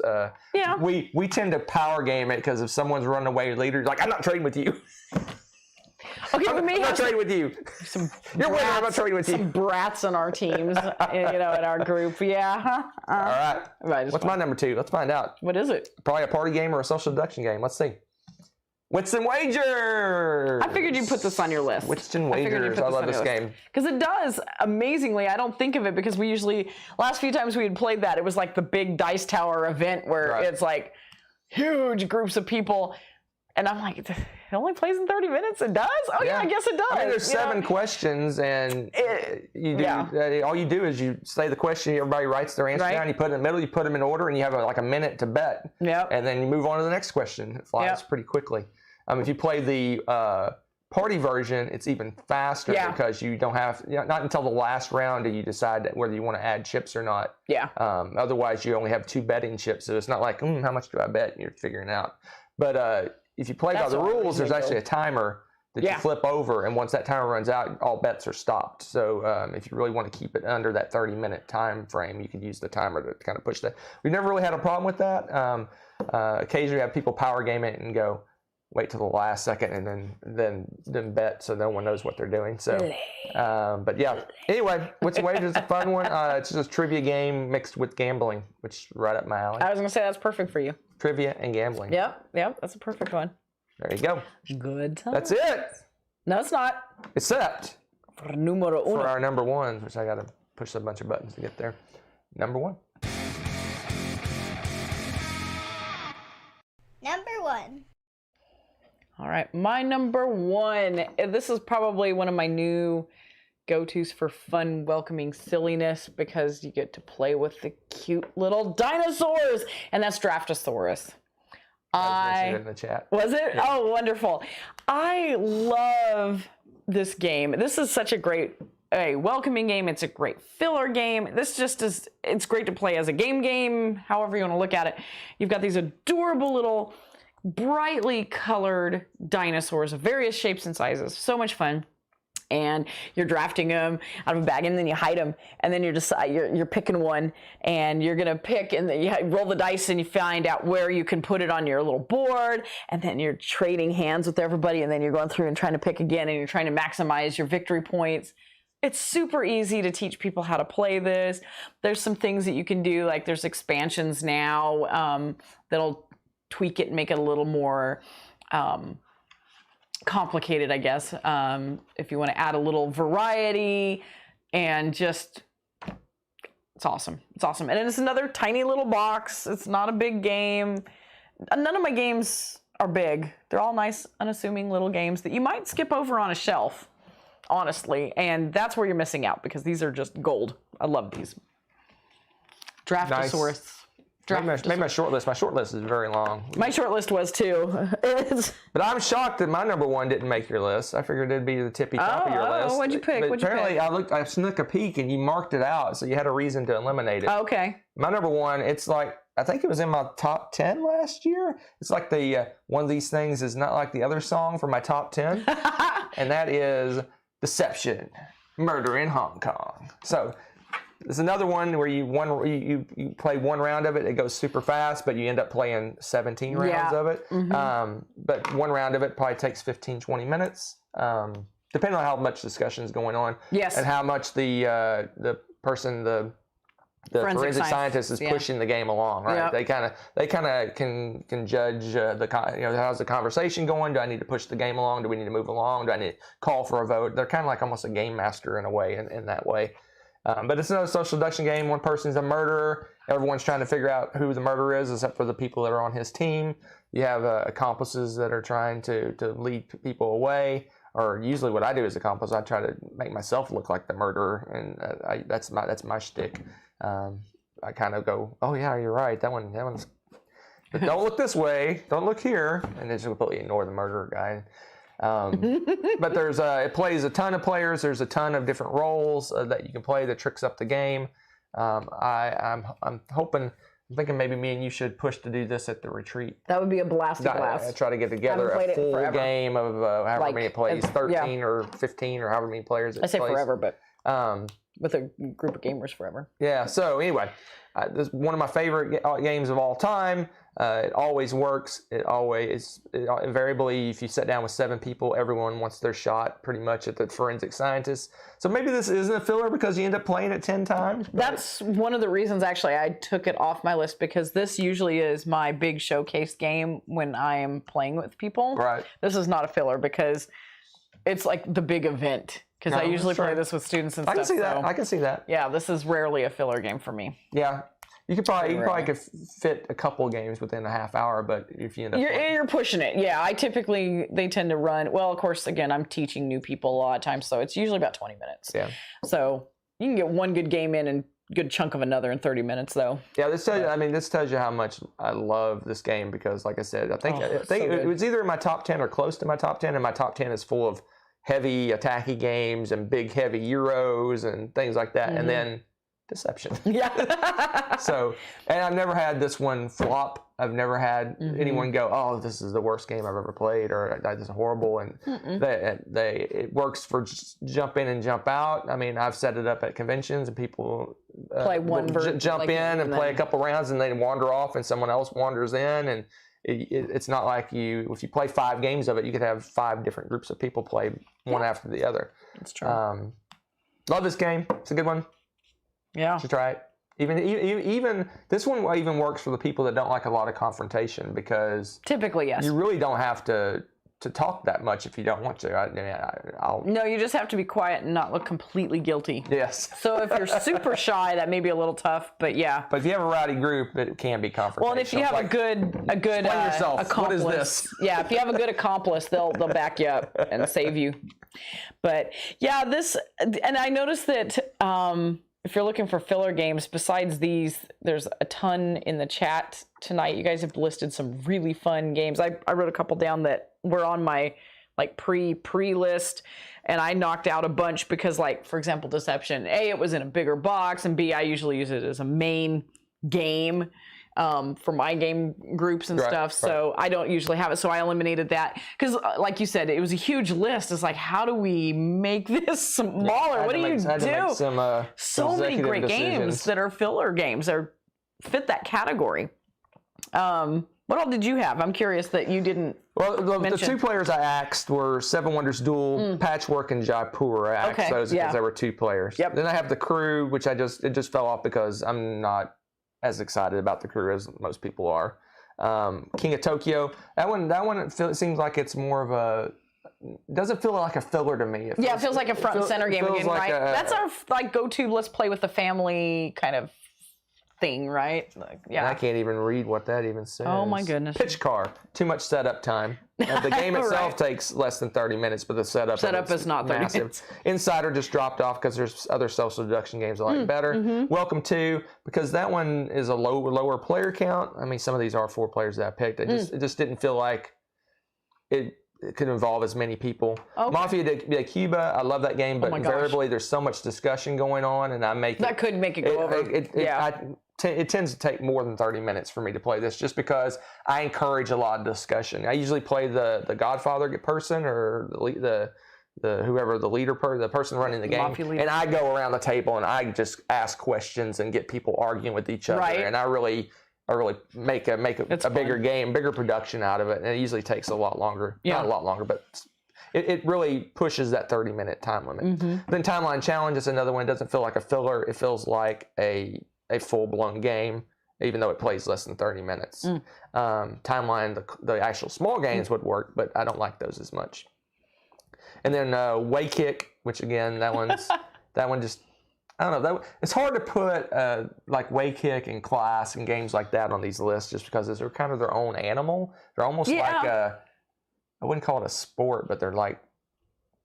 we tend to power game it because if someone's running away leader, like, I'm not trading with you. Okay, I'm not trading with you. You're winning. I'm not trading with you. Some brats on our teams, in our group. Yeah. All right. What's my number 2? Let's find out. What is it? Probably a party game or a social deduction game. Let's see. Wits and Wagers. I figured you'd put this on your list. Wits and Wagers. I love this game. Because it does, amazingly. I don't think of it because we usually, last few times we had played that, it was like the big dice tower event where it's like huge groups of people. And I'm like, it only plays in 30 minutes? It does? Oh, yeah, I guess it does. I mean, there's 7 questions, and all you do is you say the question, everybody writes their answer down, you put it in the middle, you put them in order, and you have like a minute to bet. Yep. And then you move on to the next question. It flies pretty quickly. If you play the party version, it's even faster because you don't have, not until the last round do you decide whether you want to add chips or not. Yeah. Otherwise, you only have 2 betting chips, so it's not like, how much do I bet? You're figuring out. But if you play by the rules, there's actually a timer that you flip over, and once that timer runs out, all bets are stopped. So if you really want to keep it under that 30-minute time frame, you could use the timer to kind of push that. We've never really had a problem with that. Occasionally, have people power game it and go, wait till the last second and then bet, so no one knows what they're doing. So, but yeah. Anyway, What's Your Wager is a fun one. It's just a trivia game mixed with gambling, which is right up my alley. I was gonna say that's perfect for you. Trivia and gambling. Yep, that's a perfect one. There you go. Good time. That's it. No, it's not. Except For numero uno. for our number ones, which I got to push a bunch of buttons to get there. Number 1. Number 1. All right, my number 1. This is probably one of my new go-tos for fun, welcoming silliness because you get to play with the cute little dinosaurs, and that's Draftosaurus. I was in the chat. Was it? Yeah. Oh, wonderful. I love this game. This is such a welcoming game. It's a great filler game. This just is, it's great to play as a game, however you want to look at it. You've got these adorable little brightly colored dinosaurs of various shapes and sizes. So much fun. And you're drafting them out of a bag, and then you hide them, and then you're picking one, and you're gonna pick, and then you roll the dice, and you find out where you can put it on your little board, and then you're trading hands with everybody, and then you're going through and trying to pick again, and you're trying to maximize your victory points. It's super easy to teach people how to play this. There's some things that you can do, like there's expansions now that'll tweak it and make it a little more complicated, I guess, if you want to add a little variety, and just, it's awesome. It's awesome. And it's another tiny little box. It's not a big game. None of my games are big. They're all nice, unassuming little games that you might skip over on a shelf, honestly. And that's where you're missing out, because these are just gold. I love these. Draftosaurus. Nice. Maybe my short list. My short list is very long. My short list was too. But I'm shocked that my number 1 didn't make your list. I figured it'd be the tippy top of your list. Oh, what'd you pick? But apparently, I snuck a peek and you marked it out, so you had a reason to eliminate it. Okay. My number 1, it's like, I think it was in my top 10 last year. It's like the one of these things is not like the other song for my top 10, and that is Deception, Murder in Hong Kong. So there's another one where you play one round of it. It goes super fast, but you end up playing 17 rounds of it. Mm-hmm. But one round of it probably takes 15, 20 minutes, depending on how much discussion is going on. Yes. And how much the person, the forensic scientist is pushing the game along, right? Yep. They kind of can judge how's the conversation going? Do I need to push the game along? Do we need to move along? Do I need to call for a vote? They're kind of like almost a game master in a way, in that way. But it's another social deduction game. One person's a murderer. Everyone's trying to figure out who the murderer is, except for the people that are on his team. You have accomplices that are trying to lead people away. Or usually, what I do as accomplice, I try to make myself look like the murderer, and that's my shtick. I kind of go, oh yeah, you're right. That one's. But don't look this way. Don't look here, and just completely ignore the murderer guy. But it plays a ton of players. There's a ton of different roles that you can play that tricks up the game. I'm thinking maybe me and you should push to do this at the retreat. That would be a blast. Try to get together a full game of however many it plays, 13 or 15 or however many players it plays. I say forever, but with a group of gamers forever. Yeah, so anyway, this is one of my favorite games of all time. It always works. Invariably, if you sit down with 7 people, everyone wants their shot pretty much at the forensic scientist. So maybe this isn't a filler because you end up playing it 10 times. That's one of the reasons, actually, I took it off my list, because this usually is my big showcase game when I am playing with people. Right. This is not a filler because it's like the big event. Because I usually play this with students and stuff. I can see that. Yeah, this is rarely a filler game for me. Yeah. You probably could fit a couple games within a half hour, but if you end up you're pushing it. Yeah, they tend to run. Well, of course, again, I'm teaching new people a lot of times, so it's usually about 20 minutes. Yeah. So you can get one good game in good chunk of another in 30 minutes, though. Yeah, this tells you how much I love this game because, like I said, I think it was either in my top 10 or close to my top 10, and my top 10 is full of heavy attacky games and big heavy Euros and things like that, and then Deception. Yeah. So, and I've never had this one flop. I've never had anyone go, "Oh, this is the worst game I've ever played," or "This is horrible." And it works for just jump in and jump out. I mean, I've set it up at conventions, and people Play one version, jump like, in and and play a then- couple rounds, and they wander off, and someone else wanders in, and it's not like if you play 5 games of it, you could have 5 different groups of people play one after the other. That's true. Love this game. It's a good one. Yeah. Should try it. Even this one even works for the people that don't like a lot of confrontation because Typically, yes. you really don't have to talk that much if you don't want to. I'll No, you just have to be quiet and not look completely guilty. yes. So if you're super shy, that may be a little tough, but yeah. But if you have a rowdy group, it can be confrontational. Well, and if you have a good explain yourself. accomplice, What is this? Yeah, if you have a good accomplice, they'll back you up and save you. But yeah, and I noticed that if you're looking for filler games, besides these, there's a ton in the chat tonight. You guys have listed some really fun games. I wrote a couple down that were on my like pre list, and I knocked out a bunch because, like, for example, Deception. A, it was in a bigger box, and B, I usually use it as a main game for my game groups and stuff. So I don't usually have it. So I eliminated that because, like you said, it was a huge list. It's like, how do we make this smaller? What do you do? So many great games that are filler games or fit that category. What all did you have? I'm curious that you didn't. Well, the 2 players I axed were Seven Wonders Duel, Patchwork, and Jaipur. I axed those because there were 2 players. Yep. Then I have the Crew, which it just fell off because I'm not as excited about the Crew as most people are. King of Tokyo. That one seems like it's more of a. Doesn't feel like a filler to me. It feels like a front and center game again, like right? That's our go-to. Let's play with the family kind of thing, right? Like, yeah. I can't even read what that even says. Oh my goodness. Pitch car. Too much setup time. The game itself takes less than 30 minutes, but the setup is not 30 massive. minutes. Insider just dropped off because there's other self-seduction games I like better. Welcome to, because that one is a lower player count. I mean, some of these are 4 players that I picked. It just didn't feel like it could involve as many people. Okay. Mafia de Cuba, I love that game, but invariably there's so much discussion going on, and that could make it go over. It tends to take more than 30 minutes for me to play this just because I encourage a lot of discussion. I usually play the Godfather person or the whoever the leader, the person running the game, and I go around the table and I just ask questions and get people arguing with each other, and I really make a bigger game, bigger production out of it, and it usually takes a lot longer. Not a lot longer, but it really pushes that 30-minute time limit. Then Timeline Challenge is another one. It doesn't feel like a filler. It feels like a full-blown game, even though it plays less than 30 minutes. Timeline, the actual small games would work, but I don't like those as much. And then Way Kick, which again, that one just, I don't know. It's hard to put like Way Kick and Class and games like that on these lists just because they're kind of their own animal. They're almost like I wouldn't call it a sport, but they're like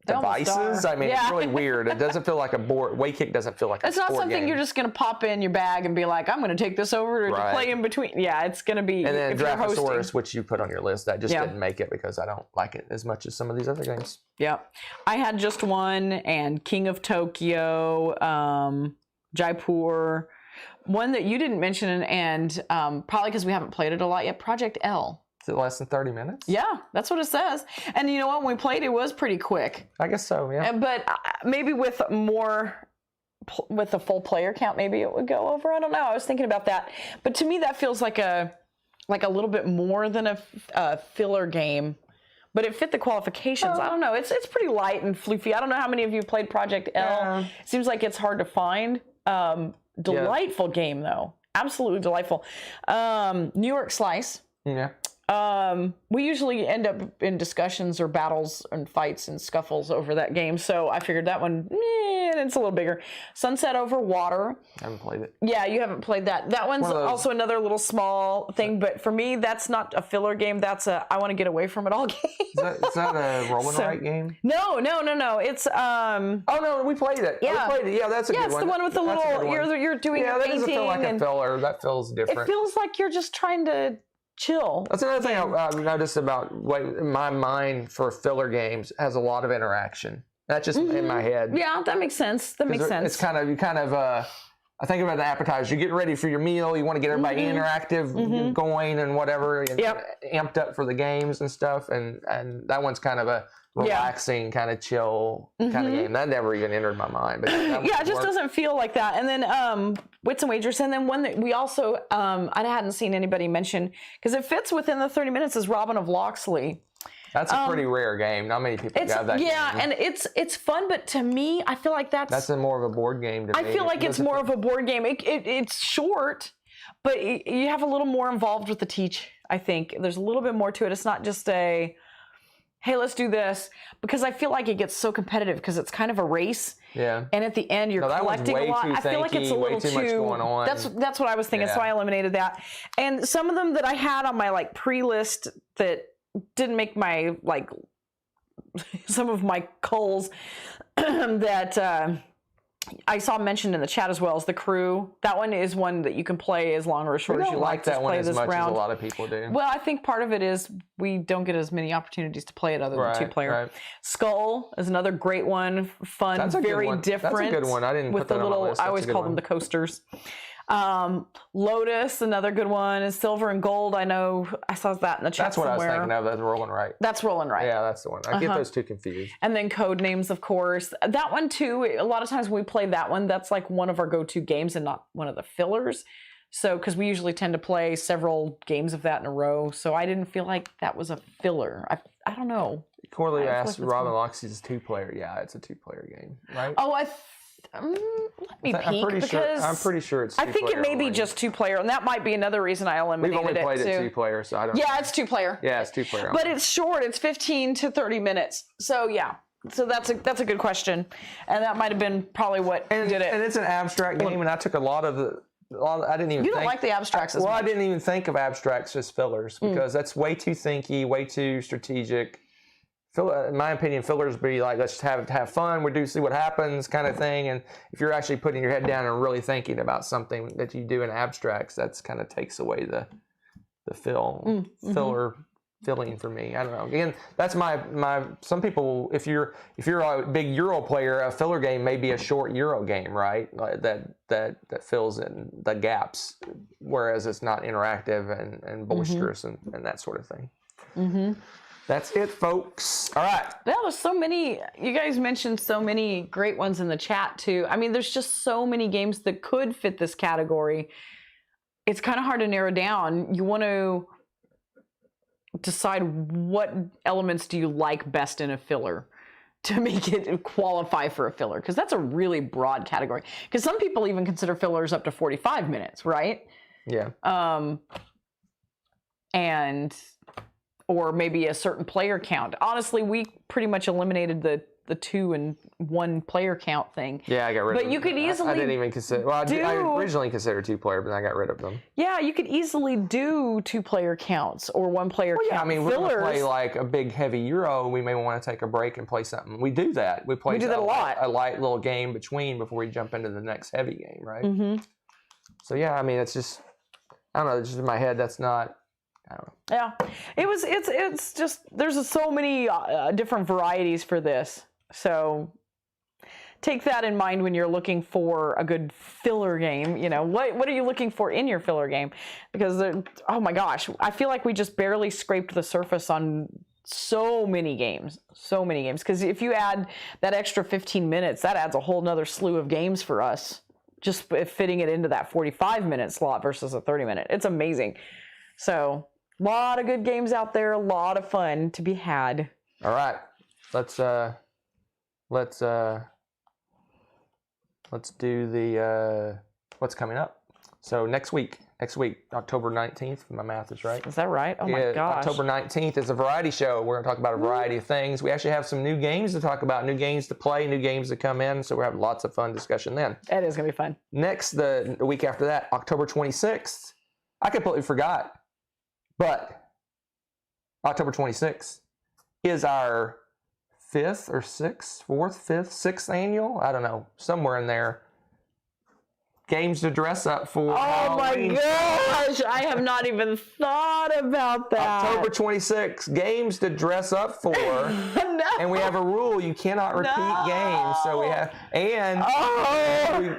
devices. I mean, it's really weird. It doesn't feel like a board. Way Kick doesn't feel like a sport game. It's not something you're just going to pop in your bag and be like, I'm going to take this over to play in between. Yeah, it's going to be. And then Draphosaurus, which you put on your list, that just didn't make it because I don't like it as much as some of these other games. Yeah. I had just one, and King of Tokyo, Jaipur. One that you didn't mention, and probably because we haven't played it a lot yet, Project L. Is it less than 30 minutes? Yeah, that's what it says. And you know what? When we played, it was pretty quick. I guess so, yeah. But maybe with a full player count, maybe it would go over. I don't know. I was thinking about that. But to me, that feels like a little bit more than a filler game. But it fit the qualifications. I don't know. It's pretty light and floofy. I don't know how many of you played Project L. It seems like it's hard to find. Delightful game, though. Absolutely delightful. New York Slice. Yeah. We usually end up in discussions or battles and fights and scuffles over that game. So I figured that one, it's a little bigger. Sunset Over Water. I haven't played it. Yeah, you haven't played that. That one's also another little small thing, but for me, that's not a filler game. That's a I want to get away from it all game. Is that a roll and write game? No. It's Oh no, we played it. Yeah. We played it. Yeah, that's a good one. it's the one with the That's a little good one. you're doing Yeah, a that painting doesn't feel like a and filler. That feels different. it feels like you're just trying to chill. That's another thing I've noticed about my mind for filler games has a lot of interaction. That's just in my head. Yeah, that makes sense. It's kind of I think about the appetizer. You're getting ready for your meal. You want to get everybody interactive, going and whatever, and amped up for the games and stuff. And that one's kind of a relaxing, kind of chill kind of game. That never even entered my mind. But it just doesn't feel like that. And then Wits and Wagers, and then one that we also I hadn't seen anybody mention because it fits within the 30 minutes is Robin of Locksley. That's a pretty rare game. Not many people have that game. And it's fun, but to me, I feel like that's more of a board game to me. I feel like it's more of a board game. It's short, but you have a little more involved with the teach, I think. There's a little bit more to it. It's not just a, hey, let's do this. Because I feel like it gets so competitive because it's kind of a race. Yeah. And at the end, you're collecting a lot. I feel like it's a little too much going on. That's what I was thinking. So I eliminated that. And some of them that I had on my pre-list that didn't make my some of my culls that I saw mentioned in the chat as well as The Crew. That one is one that you can play as long or as short as you like. That one as much round. as a lot of people do. Well, I think part of it is we don't get as many opportunities to play it other than two-player. Right. Skull is another great one. Fun, very different. That's a good one. I didn't put that on my list. I always call them the coasters. Lotus, another good one, is Silver and Gold. I know I saw that in the chat. That's what somewhere. I was thinking of. That's Roll and Write. That's Roll and Write. Yeah, that's the one. I get those two confused. And then Code Names, of course. That one too. A lot of times when we play that one, that's like one of our go-to games and not one of the fillers. So, because we usually tend to play several games of that in a row, so I didn't feel like that was a filler. I don't know. Corley asked, Robin Locksley's a two-player. Yeah, it's a two-player game, right? Oh, let me peek I'm pretty sure it's two-player. I think it may be just two-player, and that might be another reason I eliminated it. We've only played it two-player, so I don't know. Yeah, it's two-player. Yeah, it's two-player. But it's short. It's 15 to 30 minutes. So, yeah. So that's a good question. And that might have been probably what did it. And it's an abstract game, and I took a lot of the... I didn't even. You don't like the abstracts as much. Well, I didn't even think of abstracts as fillers because that's way too thinky, way too strategic. In my opinion, fillers be like, let's have fun, we do see what happens kind of thing. And if you're actually putting your head down and really thinking about something that you do in abstracts, that's kind of takes away the filler filling for me. I don't know. Again, that's my some people, if you're a big Euro player, a filler game may be a short Euro game, right? Like that fills in the gaps, whereas it's not interactive and boisterous and that sort of thing. That's it, folks. All right. Yeah, there's so many. You guys mentioned so many great ones in the chat too. I mean, there's just so many games that could fit this category. It's kind of hard to narrow down. You want to decide what elements do you like best in a filler to make it qualify for a filler, because that's a really broad category. Because some people even consider fillers up to 45 minutes, right? Yeah. Or maybe a certain player count. Honestly, we pretty much eliminated the 2 and 1 player count thing. Yeah, I got rid of them. But you could easily I didn't even consider. Well, I originally considered 2-player, but I got rid of them. Yeah, you could easily do 2-player counts or 1-player count. Yeah, I mean, fillers. we're going to play like a big heavy Euro. We may want to take a break and play something. We do that. We do that a lot. A light little game before we jump into the next heavy game, right? Mm-hmm. So yeah, I mean, it's just, I don't know. It's just in my head. That's not. I don't know. Yeah, it's just there's so many different varieties for this. So take that in mind when you're looking for a good filler game. You know, what are you looking for in your filler game? Because oh my gosh, I feel like we just barely scraped the surface on so many games. Because if you add that extra 15 minutes, that adds a whole nother slew of games for us. Just fitting it into that 45-minute slot versus a 30-minute. It's amazing. So, a lot of good games out there, a lot of fun to be had. All right. Let's do the what's coming up. So next week, next week, October 19th, if my math is right. Is that right? Oh my gosh. October 19th is a variety show. We're going to talk about a variety of things. We actually have some new games to talk about, new games to play, new games to come in. So we're having lots of fun discussion then. It is going to be fun. Next, the week after that, October 26th, I completely forgot, but October 26th is our sixth annual, I don't know, somewhere in there, games to dress up for. Oh my Halloween. gosh, I have not even thought about that. October 26th, games to dress up for. No. And we have a rule, you cannot repeat games. So we have, and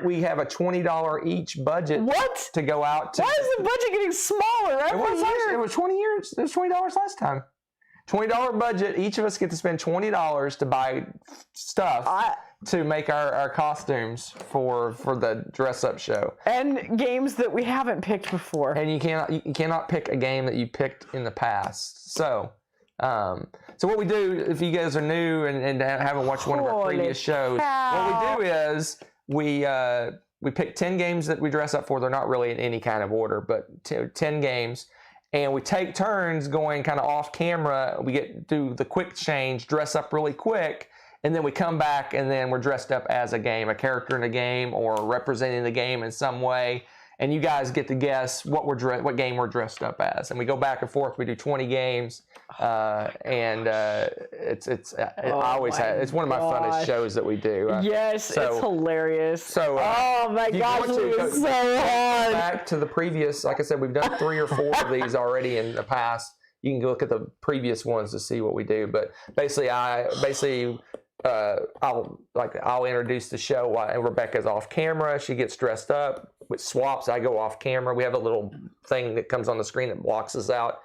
we have a $20 each budget What? to go out to. Why is the budget getting smaller every year? It was 20 years. It was $20 last time. $20 budget. Each of us get to spend $20 to buy stuff to make our costumes for the dress up show. And games that we haven't picked before. And you cannot pick a game that you picked in the past. So what we do, if you guys are new and haven't watched one of our previous shows, what we do is we pick 10 games that we dress up for. They're not really in any kind of order, but 10 games. And we take turns going kind of off camera. We do the quick change, dress up really quick, and then we come back and then we're dressed up as a character in a game or representing the game in some way. And you guys get to guess what game we're dressed up as. And we go back and forth. We do 20 games, it's one of my funnest shows that we do. Yes, it's hilarious. So, oh my gosh, it was so hard. Back to the previous, like I said, we've done 3 or 4 of these already in the past. You can go look at the previous ones to see what we do. But basically, I'll introduce the show while Rebecca's off camera. She gets dressed up. With swaps, I go off camera. We have a little thing that comes on the screen that blocks us out.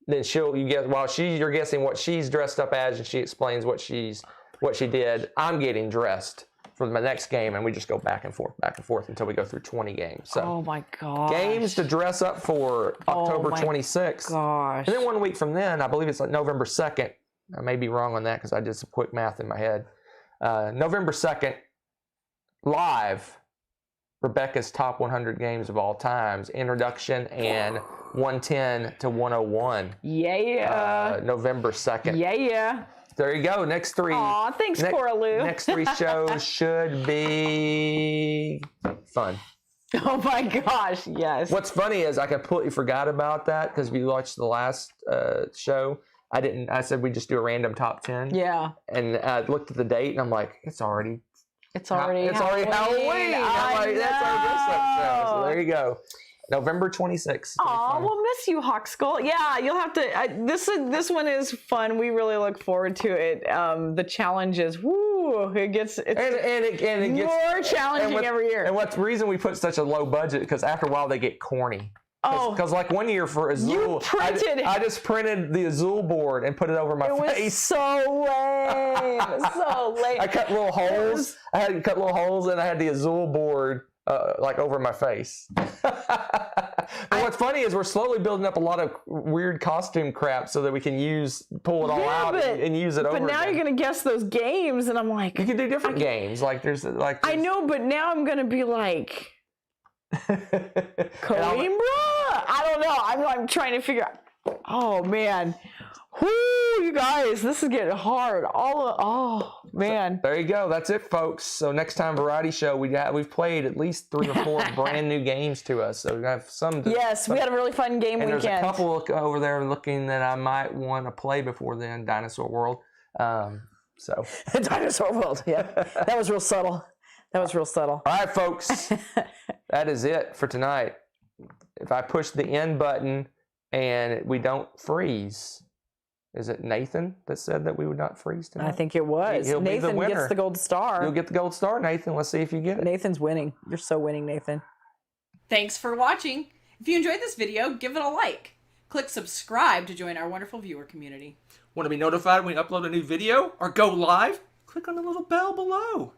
Then you're guessing what she's dressed up as, and she explains what she did. I'm getting dressed for my next game, and we just go back and forth until we go through 20 games. So, oh my gosh. Games to dress up for October 26th. Gosh. And then 1 week from then, I believe it's like November 2nd. I may be wrong on that because I did some quick math in my head. November 2nd, live, Rebecca's top 100 games of all times, introduction and 110 to 101. Yeah. November 2nd. Yeah. There you go. Next 3. Aw, thanks, Cora Lou. Next 3 shows should be fun. Oh my gosh, yes. What's funny is I completely forgot about that because if you watched the last show, I said we just do a random top 10. Yeah. And I looked at the date and I'm like, it's already Halloween. I'm like, that's our dress up show. So there you go. November 26th. Aw, we'll miss you, Hawk Skull. Yeah, you'll have to. This one is fun. We really look forward to it. The challenges, it gets more challenging every year. And what's the reason we put such a low budget? Because after a while they get corny. Because like one year for Azul, I just printed the Azul board and put it over my face. It was so lame. So lame. I cut little holes. I had to cut little holes, and I had the Azul board like over my face. But what's funny is we're slowly building up a lot of weird costume crap so that we can pull it all out and use it over. But now you're gonna guess those games, and I'm like, you can do different games. I know, but now I'm gonna be like. Coimbra? I don't know. I'm trying to figure out. Oh man. Whoo, you guys, this is getting hard. Oh man. So, there you go. That's it, folks. So next time variety show, we've played at least 3 or 4 brand new games to us. So we have some. Yes, we had a really fun game weekend. There's a couple over there looking that I might want to play before then. Dinosaur World. Dinosaur World. Yeah, that was real subtle. All right, folks. That is it for tonight. If I push the end button and we don't freeze, is it Nathan that said that we would not freeze tonight? I think it was. Nathan gets the gold star. You'll get the gold star, Nathan. Let's see if you get it. Nathan's winning. You're so winning, Nathan. Thanks for watching. If you enjoyed this video, give it a like. Click subscribe to join our wonderful viewer community. Want to be notified when we upload a new video or go live? Click on the little bell below.